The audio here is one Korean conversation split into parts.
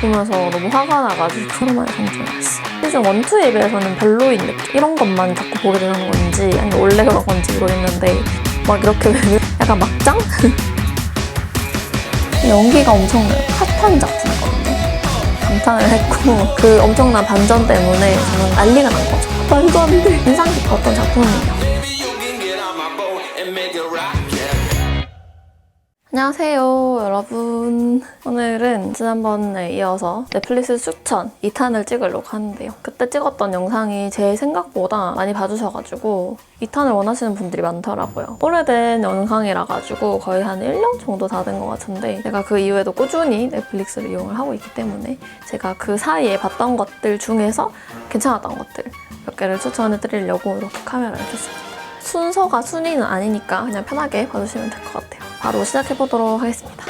보면서 너무 화가 나가지고 트라우마에 성장했어요. 시즌 1, 2에 비해서는 별로인 느낌? 이런 것만 자꾸 보게 되는 건지 아니면 원래 그런 건지 모르겠는데 막 이렇게 약간 막장? 연기가 엄청나요. 핫한 작품이거든요. 감탄을 했고 그 엄청난 반전 때문에 저는 난리가 난 거죠. 말도 안 돼. 인상 깊었던 작품이에요. 안녕하세요 여러분. 오늘은 지난번에 이어서 넷플릭스 추천 2탄을 찍으려고 하는데요. 그때 찍었던 영상이 제 생각보다 많이 봐주셔가지고 2탄을 원하시는 분들이 많더라고요. 오래된 영상이라 가지고 거의 한 1년 정도 다 된 것 같은데 제가 그 이후에도 꾸준히 넷플릭스를 이용을 하고 있기 때문에 제가 그 사이에 봤던 것들 중에서 괜찮았던 것들 몇 개를 추천해드리려고 이렇게 카메라를 켰습니다. 순서가 순위는 아니니까 그냥 편하게 봐주시면 될 것 같아요. 바로 시작해보도록 하겠습니다.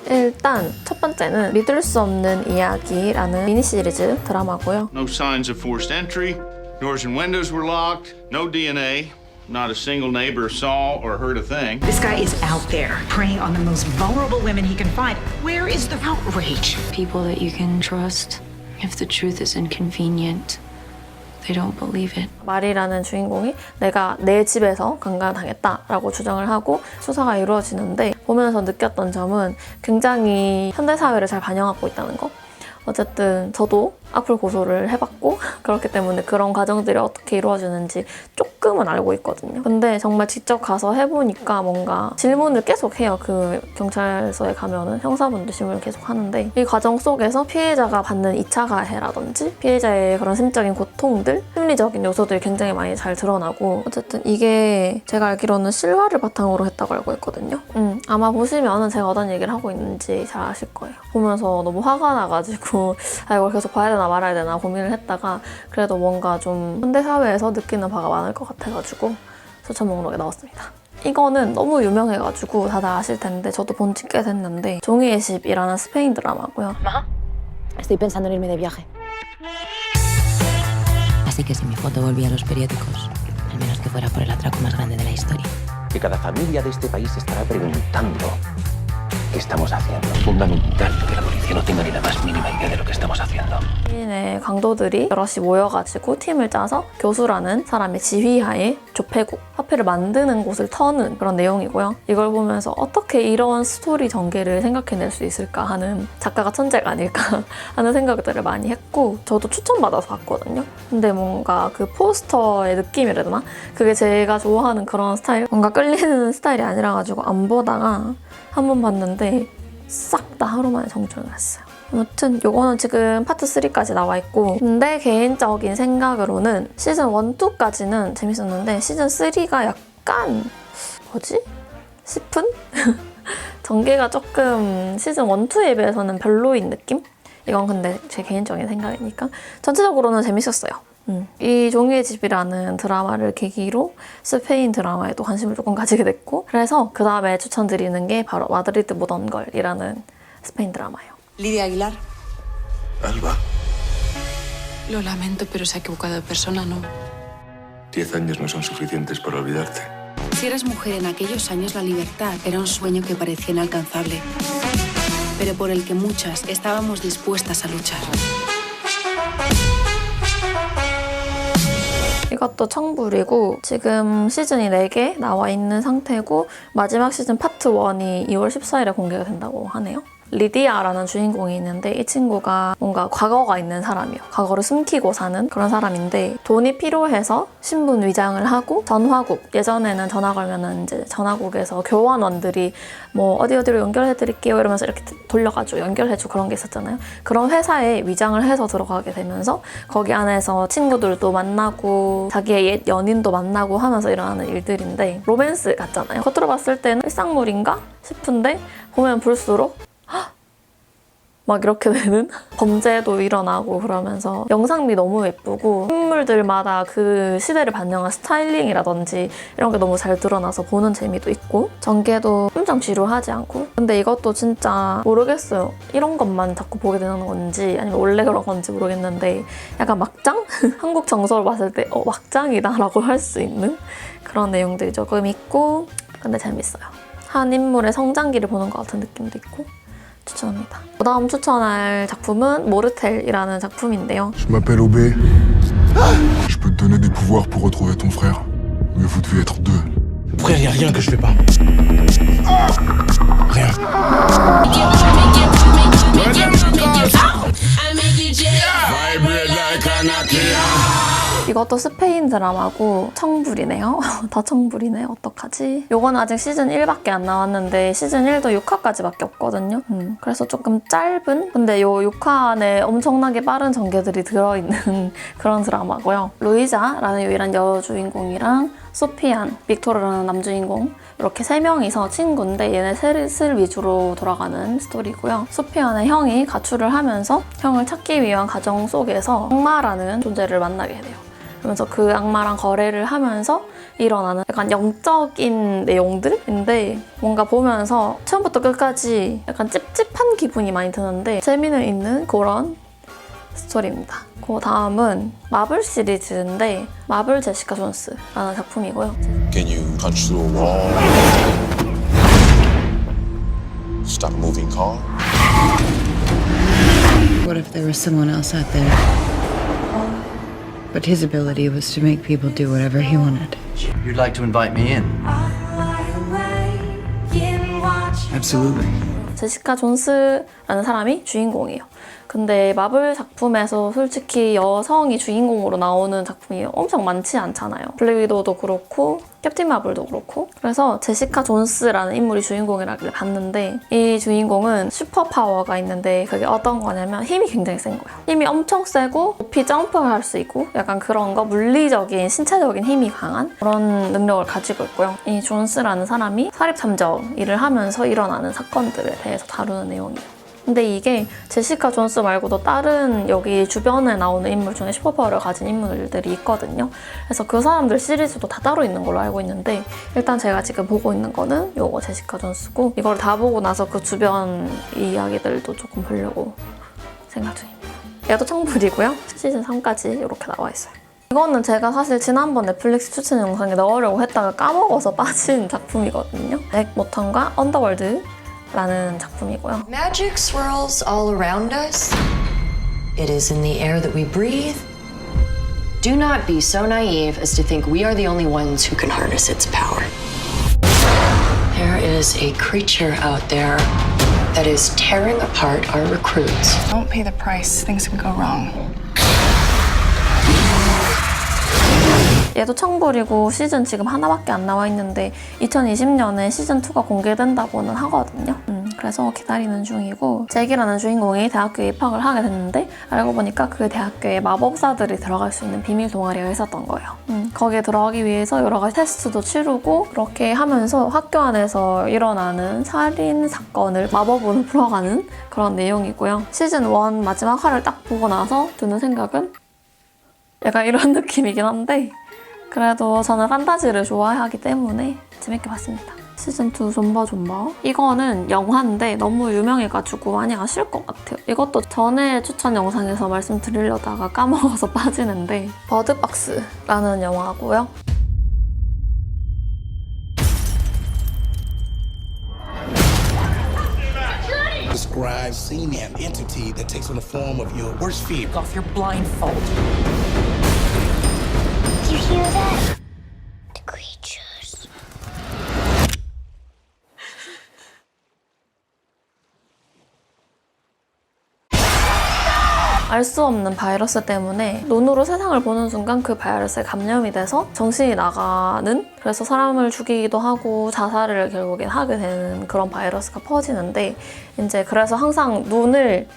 일단 첫 번째는 믿을 수 없는 이야기라는 미니 시리즈 드라마고요. No signs of forced entry. Doors and windows were locked. No DNA. Not a single neighbor saw or heard a thing. This guy is out there preying on the most vulnerable women he can find. Where is the outrage? People that you can trust. If the truth is inconvenient, they don't believe it. 말이라는 주인공이 내가 내 집에서 강간당했다라고 주장을 하고 수사가 이루어지는데 보면서 느꼈던 점은 굉장히 현대사회를 잘 반영하고 있다는 거. 어쨌든 저도 악플 고소를 해봤고 그렇기 때문에 그런 과정들이 어떻게 이루어지는지 조금은 알고 있거든요. 근데 정말 직접 가서 해보니까 뭔가 질문을 계속 해요. 그 경찰서에 가면은 형사분들 질문을 계속 하는데 이 과정 속에서 피해자가 받는 2차 가해라든지 피해자의 그런 심적인 고통들, 심리적인 요소들이 굉장히 많이 잘 드러나고 어쨌든 이게 제가 알기로는 실화를 바탕으로 했다고 알고 있거든요. 아마 보시면은 제가 어떤 얘기를 하고 있는지 잘 아실 거예요. 보면서 너무 화가 나가지고 이걸 계속 봐야 되나 말아야 되나 고민을 했다가 그래도 뭔가 좀 현대사회에서 느끼는 바가 많을 것 같아가지고 추천 목록에 넣었습니다. 이거는 너무 유명해가지고 다들 아실 텐데 저도 본 지 꽤 됐는데 종이의 집이라는 스페인 드라마고요. Estoy pensando en irme de viaje. Así que si mi foto volvía a los periódicos, al menos que fuera por el atraco más grande de la historia. Que cada familia de este país se estará preguntando qué estamos haciendo. Es fundamental que la policía no tenga ni la más mínima idea de lo que estamos haciendo. 스페인의 강도들이 여럿이 모여가지고 팀을 짜서 교수라는 사람의 지휘하에 조폐국, 화폐를 만드는 곳을 터는 그런 내용이고요. 이걸 보면서 어떻게 이런 스토리 전개를 생각해낼 수 있을까 하는 작가가 천재가 아닐까 하는 생각들을 많이 했고 저도 추천받아서 봤거든요. 근데 뭔가 그 포스터의 느낌이라 해야 되나? 그게 제가 좋아하는 그런 스타일, 뭔가 끌리는 스타일이 아니라 가지고 안 보다가 한 번 봤는데 싹 다 하루 만에 정주행을 했어요. 아무튼 요거는 지금 파트 3까지 나와 있고 근데 개인적인 생각으로는 시즌 1, 2까지는 재밌었는데 시즌 3가 약간 뭐지? 싶은? 전개가 조금 시즌 1, 2에 비해서는 별로인 느낌? 이건 근데 제 개인적인 생각이니까 전체적으로는 재밌었어요. 이 종이의 집이라는 드라마를 계기로 스페인 드라마에도 관심을 조금 가지게 됐고 그래서 그 다음에 추천드리는 게 바로 마드리드 모던 걸이라는 스페인 드라마예요. Lidia Aguilar. Alba, Lo lamento, pero se ha equivocado de persona, ¿no? 10 años no son suficientes para olvidarte. Si eras mujer en aquellos años, la libertad era un sueño que parecía inalcanzable, pero por el que muchas estábamos dispuestas a luchar. 이것도 청불이고 지금 시즌이 4개 나와 있는 상태고 마지막 시즌 파트 1이 2월 14일에 공개가 된다고 하네요. 리디아라는 주인공이 있는데 이 친구가 뭔가 과거가 있는 사람이에요. 과거를 숨기고 사는 그런 사람인데 돈이 필요해서 신분 위장을 하고 전화국, 예전에는 전화 걸면은 이제 전화국에서 교환원들이 뭐 어디로 연결해드릴게요 이러면서 이렇게 돌려가지고 연결해주고 그런 게 있었잖아요. 그런 회사에 위장을 해서 들어가게 되면서 거기 안에서 친구들도 만나고 자기의 옛 연인도 만나고 하면서 일어나는 일들인데 로맨스 같잖아요. 겉으로 봤을 때는 일상물인가 싶은데 보면 볼수록 막 이렇게 되는 범죄도 일어나고 그러면서 영상미 너무 예쁘고 인물들마다 그 시대를 반영한 스타일링이라든지 이런 게 너무 잘 드러나서 보는 재미도 있고 전개도 엄청 지루하지 않고 근데 이것도 진짜 모르겠어요. 이런 것만 자꾸 보게 되는 건지 아니면 원래 그런 건지 모르겠는데 약간 막장? 한국 정서를 봤을 때 막장이다 라고 할 수 있는 그런 내용들이 조금 있고 근데 재밌어요. 한 인물의 성장기를 보는 것 같은 느낌도 있고 추천합니다. 다음 추천할 작품은 모르텔이라는 작품인데요. Je m'appelle Aubé. Je peux te donner des pouvoirs pour retrouver ton frère. Mais vous devez être deux. Frère, y a rien que je fais pas. Rien. 이것도 스페인 드라마고 청불이네요. 다 청불이네. 어떡하지? 요거는 아직 시즌 1밖에 안 나왔는데 시즌 1도 6화까지밖에 없거든요. 그래서 조금 짧은? 근데 요 6화 안에 엄청나게 빠른 전개들이 들어있는 그런 드라마고요. 루이자라는 유일한 여주인공이랑 소피안, 빅토르라는 남주인공 이렇게 3명이서 친구인데 얘네 셋을 위주로 돌아가는 스토리고요. 소피안의 형이 가출을 하면서 형을 찾기 위한 과정 속에서 악마라는 존재를 만나게 돼요. 그러면서 그 악마랑 거래를 하면서 일어나는 약간 영적인 내용들인데 뭔가 보면서 처음부터 끝까지 약간 찝찝한 기분이 많이 드는데 재미는 있는 그런 스토리입니다. 그 다음은 마블 시리즈인데 마블 제시카 존스라는 작품이고요. Can you punch through a wall? Stop a moving car? What if there was someone else out there? But his ability was to make people do whatever he wanted. You'd like to invite me in? Absolutely. 제시카 존스라는 사람이 주인공이에요. 근데 마블 작품에서 솔직히 여성이 주인공으로 나오는 작품이 엄청 많지 않잖아요. 블랙 위도우도 그렇고 캡틴 마블도 그렇고. 그래서 제시카 존스라는 인물이 주인공이라길래 봤는데 이 주인공은 슈퍼파워가 있는데 그게 어떤 거냐면 힘이 굉장히 센 거예요. 힘이 엄청 세고 높이 점프할 수 있고 약간 그런 거 물리적인 신체적인 힘이 강한 그런 능력을 가지고 있고요. 이 존스라는 사람이 사립탐정 일을 하면서 일어나는 사건들에 대해서 다루는 내용이에요. 근데 이게 제시카 존스 말고도 다른 여기 주변에 나오는 인물 중에 슈퍼파워를 가진 인물들이 있거든요. 그래서 그 사람들 시리즈도 다 따로 있는 걸로 알고 있는데 일단 제가 지금 보고 있는 거는 요거 제시카 존스고 이걸 다 보고 나서 그 주변 이야기들도 조금 보려고 생각 중입니다. 얘도 청불이고요. 시즌 3까지 이렇게 나와 있어요. 이거는 제가 사실 지난번 넷플릭스 추천 영상에 넣으려고 했다가 까먹어서 빠진 작품이거든요. 맥 모턴과 언더월드 라는 작품이고요. Magic swirls all around us. It is in the air that we breathe. Do not be so naive as to think we are the only ones who can harness its power. There is a creature out there that is tearing apart our recruits. Don't pay the price. Things can go wrong. 얘도 청불이고 시즌 지금 하나밖에 안 나와 있는데 2020년에 시즌2가 공개된다고는 하거든요. 그래서 기다리는 중이고 잭이라는 주인공이 대학교에 입학을 하게 됐는데 알고 보니까 그 대학교에 마법사들이 들어갈 수 있는 비밀 동아리가 있었던 거예요. 거기에 들어가기 위해서 여러 가지 테스트도 치르고 그렇게 하면서 학교 안에서 일어나는 살인 사건을 마법으로 풀어가는 그런 내용이고요. 시즌1 마지막 화를 딱 보고 나서 드는 생각은 약간 이런 느낌이긴 한데 그래도 저는 판타지를 좋아하기 때문에 재밌게 봤습니다. 시즌2 좀봐. 이거는 영화인데 너무 유명해가지고 많이 아실 것 같아요. 이것도 전에 추천 영상에서 말씀드리려다가 까먹어서 빠지는데 버드박스라는 영화고요. Describe seeing an entity that takes on the form of your worst fear. Off your blindfold. You hear that? The creatures. 알 수 없는 바이러스 때문에 눈으로 세상을 보는 순간 그 바이러스에 감염이 돼서 정신이 나가는 그래서 사람을 죽이기도 하고 자살을 결국엔 하게 되는 그런 바이러스가 퍼지는데 이제 그래서 항상 눈을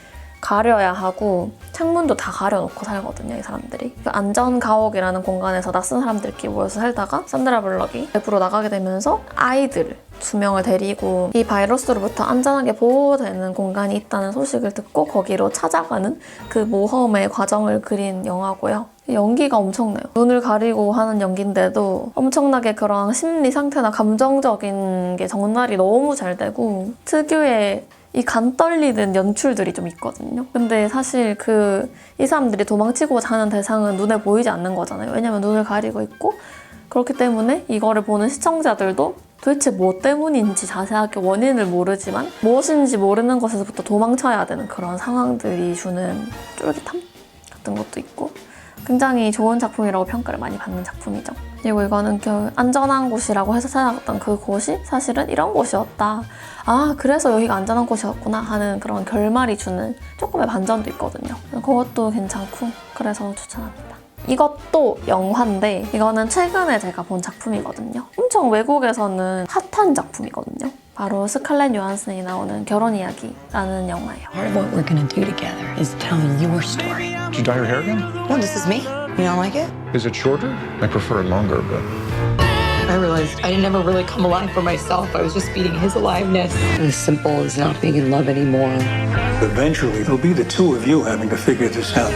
가려야 하고 창문도 다 가려놓고 살거든요, 이 사람들이. 그 안전가옥이라는 공간에서 낯선 사람들끼리 모여서 살다가 산드라 블럭이 외부로 나가게 되면서 아이들 2명을 데리고 이 바이러스로부터 안전하게 보호되는 공간이 있다는 소식을 듣고 거기로 찾아가는 그 모험의 과정을 그린 영화고요. 연기가 엄청나요. 눈을 가리고 하는 연기인데도 엄청나게 그런 심리 상태나 감정적인 게 전달이 너무 잘 되고 특유의 이 간 떨리는 연출들이 좀 있거든요. 근데 사실 이 사람들이 도망치고자 하는 대상은 눈에 보이지 않는 거잖아요. 왜냐면 눈을 가리고 있고 그렇기 때문에 이거를 보는 시청자들도 도대체 뭐 때문인지 자세하게 원인을 모르지만 무엇인지 모르는 것에서부터 도망쳐야 되는 그런 상황들이 주는 쫄깃함 같은 것도 있고 굉장히 좋은 작품이라고 평가를 많이 받는 작품이죠. 그리고 이거는 그 안전한 곳이라고 해서 찾아갔던 그곳이 사실은 이런 곳이었다. 아, 그래서 여기가 안전한 곳이었구나 하는 그런 결말이 주는 조금의 반전도 있거든요. 그것도 괜찮고 그래서 추천합니다. 이것도 영화인데 이거는 최근에 제가 본 작품이거든요. 엄청 외국에서는 핫한 작품이거든요. 바로 스칼렛 요한슨이 나오는 결혼 이야기라는 영화예요. Part of what we're gonna do together is tell your story. Did you dye your hair again? No, this is me. You don't like it? Is it shorter? I prefer it longer, but... I realized I never really come alive for myself. I was just feeding his aliveness. As simple as not being in love anymore. Eventually, it'll be the two of you having to figure this out.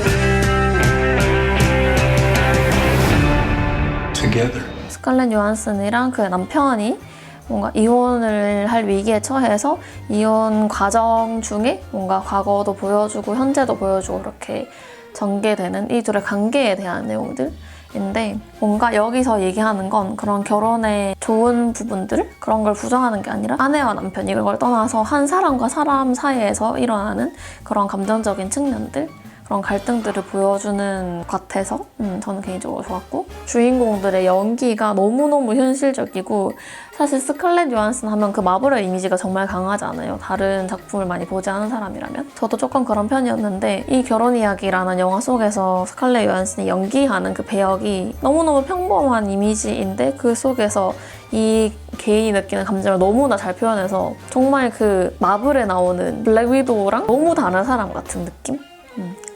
Together. 스칼렛 요한슨이랑 그 남편이 뭔가 이혼을 할 위기에 처해서 이혼 과정 중에 뭔가 과거도 보여주고 현재도 보여주고 그렇게 전개되는 이 둘의 관계에 대한 내용들인데 뭔가 여기서 얘기하는 건 그런 결혼의 좋은 부분들 그런 걸 부정하는 게 아니라 아내와 남편 이걸 떠나서 한 사람과 사람 사이에서 일어나는 그런 감정적인 측면들 그런 갈등들을 보여주는 것 같아서 저는 개인적으로 좋았고 주인공들의 연기가 너무너무 현실적이고 사실 스칼렛 요한슨 하면 그 마블의 이미지가 정말 강하잖아요. 다른 작품을 많이 보지 않은 사람이라면 저도 조금 그런 편이었는데 이 결혼 이야기라는 영화 속에서 스칼렛 요한슨이 연기하는 그 배역이 너무너무 평범한 이미지인데 그 속에서 이 개인이 느끼는 감정을 너무나 잘 표현해서 정말 그 마블에 나오는 블랙 위도우랑 너무 다른 사람 같은 느낌?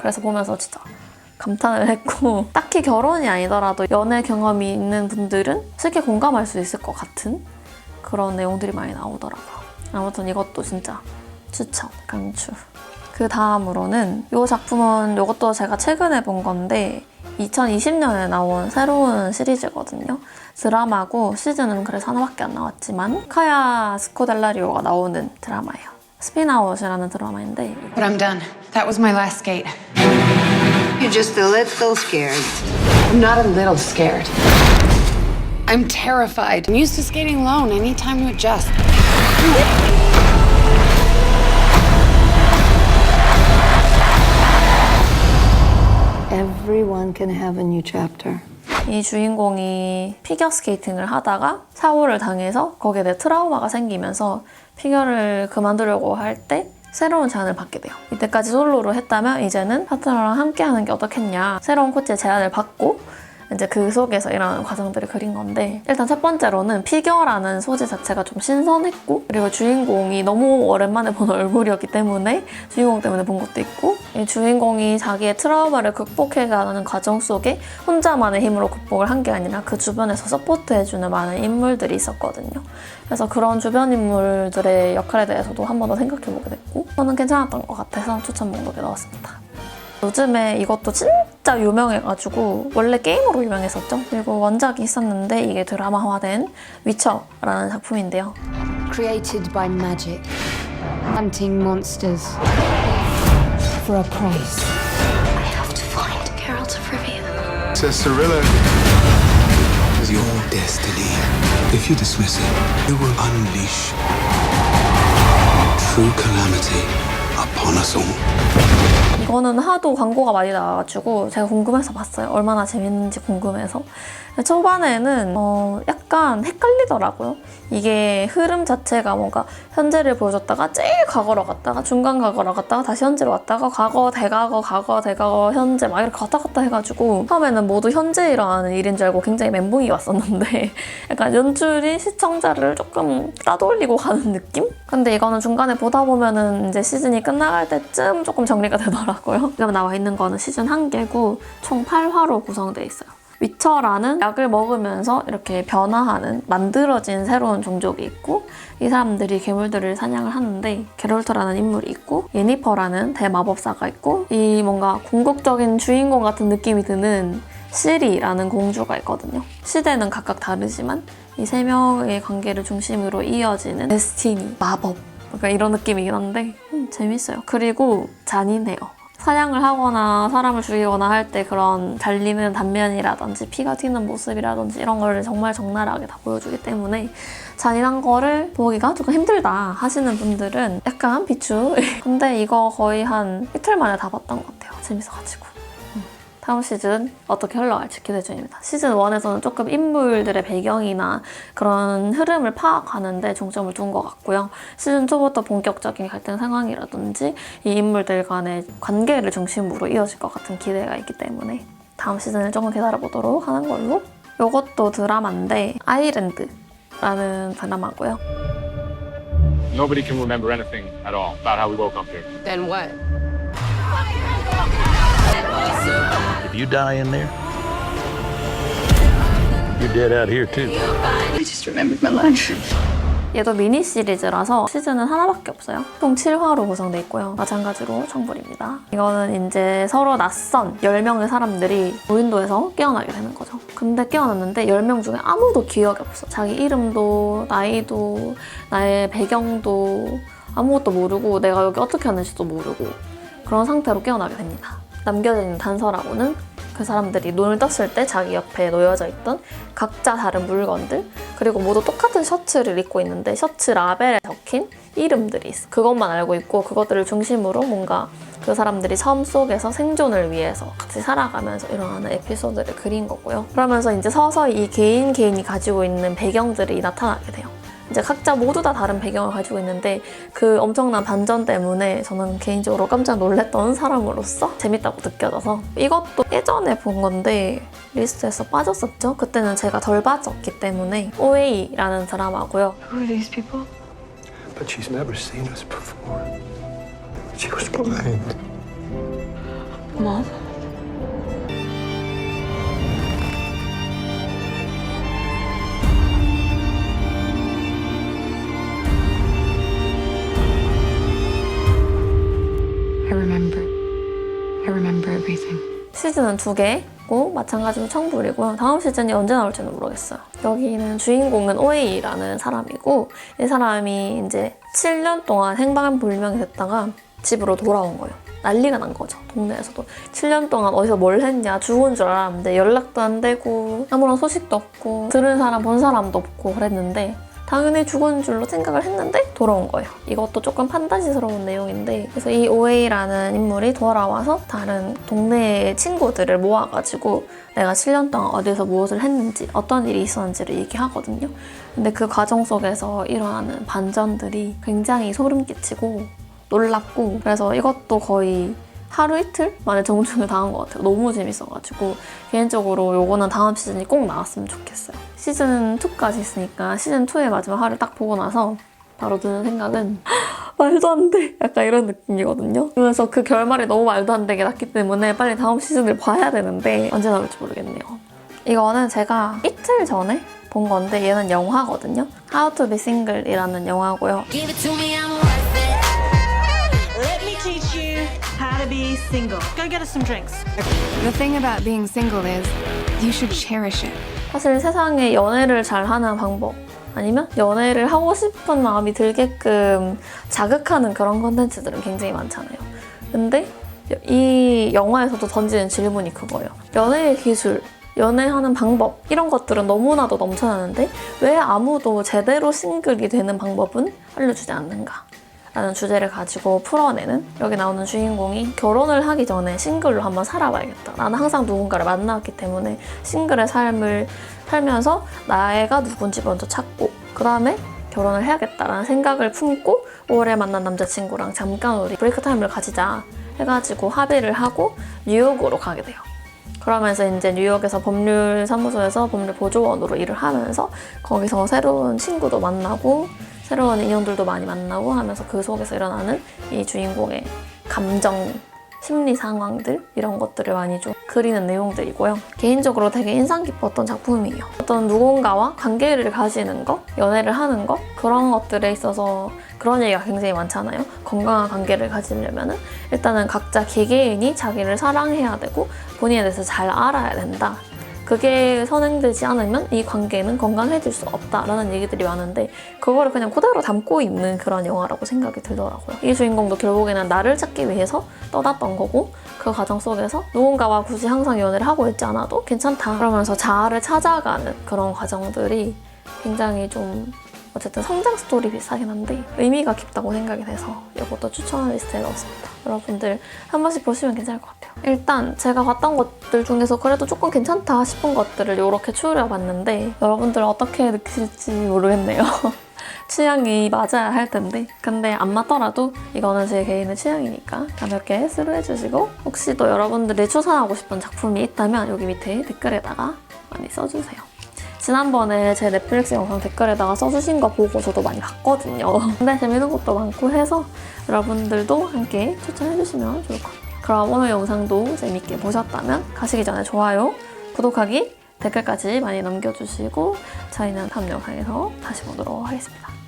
그래서 보면서 진짜 감탄을 했고 딱히 결혼이 아니더라도 연애 경험이 있는 분들은 쉽게 공감할 수 있을 것 같은 그런 내용들이 많이 나오더라고요. 아무튼 이것도 진짜 추천, 강추. 그 다음으로는 이 작품은 이것도 제가 최근에 본 건데 2020년에 나온 새로운 시리즈거든요. 드라마고 시즌은 그래서 하나밖에 안 나왔지만 카야 스코델라리오가 나오는 드라마예요. 스핀아웃이라는 드라마인데 But I'm done. That was my last skate. You're just a little scared. I'm not a little scared. I'm terrified. I'm used to skating alone. I need time to adjust. Everyone can have a new chapter. 이 주인공이 피겨스케이팅을 하다가 사고를 당해서 거기에 대해 트라우마가 생기면서 피겨를 그만두려고 할 때 새로운 제안을 받게 돼요. 이때까지 솔로로 했다면 이제는 파트너랑 함께 하는 게 어떻겠냐. 새로운 코치의 제안을 받고 이제 그 속에서 일어나는 과정들을 그린 건데 일단 첫 번째로는 피겨라는 소재 자체가 좀 신선했고 그리고 주인공이 너무 오랜만에 본 얼굴이었기 때문에 주인공 때문에 본 것도 있고 이 주인공이 자기의 트라우마를 극복해가는 과정 속에 혼자만의 힘으로 극복을 한 게 아니라 그 주변에서 서포트해주는 많은 인물들이 있었거든요. 그래서 그런 주변 인물들의 역할에 대해서도 한 번 더 생각해보게 됐고 저는 괜찮았던 것 같아서 추천 목록에 넣었습니다. 요즘에 이것도 진짜 유명해가지고 원래 게임으로 유명했었죠. 그리고 원작이 있었는데 이게 드라마화된 위쳐라는 작품인데요. Created by magic, hunting monsters for a price. I have to find Geralt of Rivia. Says Cirilla. Is your destiny. If you dismiss it, it will unleash true calamity upon us all. 이거는 하도 광고가 많이 나와가지고 제가 궁금해서 봤어요. 얼마나 재밌는지 궁금해서. 초반에는 약간 헷갈리더라고요. 이게 흐름 자체가 뭔가 현재를 보여줬다가 제일 과거로 갔다가 중간 과거로 갔다가 다시 현재로 왔다가 과거, 대과거, 과거, 대과거, 현재 막 이렇게 왔다 갔다 해가지고 처음에는 모두 현재에 일어나는 일인 줄 알고 굉장히 멘붕이 왔었는데 약간 연출이 시청자를 조금 따돌리고 가는 느낌? 근데 이거는 중간에 보다 보면은 이제 시즌이 끝나갈 때쯤 조금 정리가 되더라고요. 지금 나와 있는 거는 시즌 1개고 총 8화로 구성되어 있어요. 위쳐라는 약을 먹으면서 이렇게 변화하는 만들어진 새로운 종족이 있고 이 사람들이 괴물들을 사냥을 하는데 게롤트라는 인물이 있고 예니퍼라는 대마법사가 있고 이 뭔가 궁극적인 주인공 같은 느낌이 드는 시리라는 공주가 있거든요. 시대는 각각 다르지만 이 세 명의 관계를 중심으로 이어지는 데스티니, 마법 그러니까 이런 느낌이긴 한데 재밌어요. 그리고 잔인해요. 사냥을 하거나 사람을 죽이거나 할 때 그런 달리는 단면이라든지 피가 튀는 모습이라든지 이런 걸 정말 적나라하게 다 보여주기 때문에 잔인한 거를 보기가 조금 힘들다 하시는 분들은 약간 비추. 근데 이거 거의 한 이틀 만에 다 봤던 것 같아요. 재밌어가지고. 다음 시즌 어떻게 흘러갈지 기대 중입니다. 시즌 1에서는 조금 인물들의 배경이나 그런 흐름을 파악하는데 중점을 둔 것 같고요. 시즌 2부터 본격적인 갈등 상황이라든지 이 인물들 간의 관계를 중심으로 이어질 것 같은 기대가 있기 때문에 다음 시즌을 조금 기다려보도록 하는 걸로. 이것도 드라마인데 아일랜드라는 드라마고요. Nobody can remember anything at all about how we woke up here. Then what? If you die in there, you're dead out here too. I just remembered my life. 얘도 미니 시리즈라서 시즌은 하나밖에 없어요. 총 7화로 구성돼 있고요. 마찬가지로 청불입니다. 이거는 이제 서로 낯선 10명의 사람들이 무인도에서 깨어나게 되는 거죠. 근데 깨어났는데 10명 중에 아무도 기억이 없어. 자기 이름도 나이도 나의 배경도 아무것도 모르고 내가 여기 어떻게 왔는지도 모르고 그런 상태로 깨어나게 됩니다. 남겨져 있는 단서라고는 그 사람들이 눈을 떴을 때 자기 옆에 놓여져 있던 각자 다른 물건들, 그리고 모두 똑같은 셔츠를 입고 있는데 셔츠 라벨에 적힌 이름들이 있어. 그것만 알고 있고 그것들을 중심으로 뭔가 그 사람들이 섬 속에서 생존을 위해서 같이 살아가면서 일어나는 에피소드를 그린 거고요. 그러면서 이제 서서히 이 개인이 가지고 있는 배경들이 나타나게 돼요. 이제 각자 모두 다 다른 배경을 가지고 있는데 그 엄청난 반전 때문에 저는 개인적으로 깜짝 놀랐던 사람으로서 재밌다고 느껴져서 이것도 예전에 본 건데 리스트에서 빠졌었죠? 그때는 제가 덜 빠졌기 때문에 OA라는 드라마고요. Who are these people? But she's never seen us before. She was blind. Mom? I remember everything. 시즌은 2개고 마찬가지로 청불이고요. 다음 시즌이 언제 나올지는 모르겠어요. 여기는 주인공은 오에이라는 사람이고 이 사람이 이제 7년 동안 행방불명이 됐다가 집으로 돌아온 거예요. 난리가 난 거죠. 동네에서도. 7년 동안 어디서 뭘 했냐, 죽은 줄 알았는데 연락도 안 되고 아무런 소식도 없고 들은 사람 본 사람도 없고 그랬는데 당연히 죽은 줄로 생각을 했는데 돌아온 거예요. 이것도 조금 판타지스러운 내용인데 그래서 이 오웨이라는 인물이 돌아와서 다른 동네의 친구들을 모아가지고 내가 7년 동안 어디서 무엇을 했는지 어떤 일이 있었는지를 얘기하거든요. 근데 그 과정 속에서 일어나는 반전들이 굉장히 소름 끼치고 놀랍고 그래서 이것도 거의 하루 이틀 만에 정주행을 당한 것 같아요. 너무 재밌어가지고 개인적으로 요거는 다음 시즌이 꼭 나왔으면 좋겠어요. 시즌 2까지 있으니까 시즌 2의 마지막 화를 딱 보고 나서 바로 드는 생각은 말도 안 돼! 약간 이런 느낌이거든요. 그래서 그 결말이 너무 말도 안 되게 났기 때문에 빨리 다음 시즌을 봐야 되는데 언제 나올지 모르겠네요. 이거는 제가 이틀 전에 본 건데 얘는 영화거든요. How to be Single이라는 영화고요. Teach you how to be single. Go get us some drinks. The thing about being single is you should cherish it. 사실 세상에 연애를 잘하는 방법 아니면 연애를 하고 싶은 마음이 들게끔 자극하는 그런 컨텐츠들은 굉장히 많잖아요. 근데 이 영화에서도 던지는 질문이 그거예요. 연애의 기술, 연애하는 방법 이런 것들은 너무나도 넘쳐나는데 왜 아무도 제대로 싱글이 되는 방법은 알려주지 않는가? 라는 주제를 가지고 풀어내는 여기 나오는 주인공이 결혼을 하기 전에 싱글로 한번 살아봐야겠다. 나는 항상 누군가를 만나왔기 때문에 싱글의 삶을 살면서 나가 누군지 먼저 찾고 그 다음에 결혼을 해야겠다라는 생각을 품고 5월에 만난 남자친구랑 잠깐 우리 브레이크 타임을 가지자 해가지고 합의를 하고 뉴욕으로 가게 돼요. 그러면서 이제 뉴욕에서 법률 사무소에서 법률 보조원으로 일을 하면서 거기서 새로운 친구도 만나고 새로운 인연들도 많이 만나고 하면서 그 속에서 일어나는 이 주인공의 감정, 심리 상황들 이런 것들을 많이 좀 그리는 내용들이고요. 개인적으로 되게 인상 깊었던 작품이에요. 어떤 누군가와 관계를 가지는 것, 연애를 하는 것 그런 것들에 있어서 그런 얘기가 굉장히 많잖아요. 건강한 관계를 가지려면 일단은 각자 개개인이 자기를 사랑해야 되고 본인에 대해서 잘 알아야 된다. 그게 선행되지 않으면 이 관계는 건강해질 수 없다라는 얘기들이 많은데 그거를 그냥 그대로 담고 있는 그런 영화라고 생각이 들더라고요. 이 주인공도 결국에는 나를 찾기 위해서 떠났던 거고 그 과정 속에서 누군가와 굳이 항상 연애를 하고 있지 않아도 괜찮다 그러면서 자아를 찾아가는 그런 과정들이 굉장히 좀 어쨌든 성장 스토리 비슷하긴 한데 의미가 깊다고 생각이 돼서 이것도 추천 리스트에 넣었습니다. 여러분들 한 번씩 보시면 괜찮을 것 같아요. 일단 제가 봤던 것들 중에서 그래도 조금 괜찮다 싶은 것들을 이렇게 추려봤는데 여러분들 어떻게 느끼실지 모르겠네요. 취향이 맞아야 할 텐데 근데 안 맞더라도 이거는 제 개인의 취향이니까 가볍게 스루해주시고 혹시 또 여러분들이 추천하고 싶은 작품이 있다면 여기 밑에 댓글에다가 많이 써주세요. 지난번에 제 넷플릭스 영상 댓글에다가 써주신 거 보고 저도 많이 봤거든요. 근데 재밌는 것도 많고 해서 여러분들도 함께 추천해주시면 좋을 것 같아요. 그럼 오늘 영상도 재밌게 보셨다면 가시기 전에 좋아요, 구독하기, 댓글까지 많이 남겨주시고 저희는 다음 영상에서 다시 보도록 하겠습니다.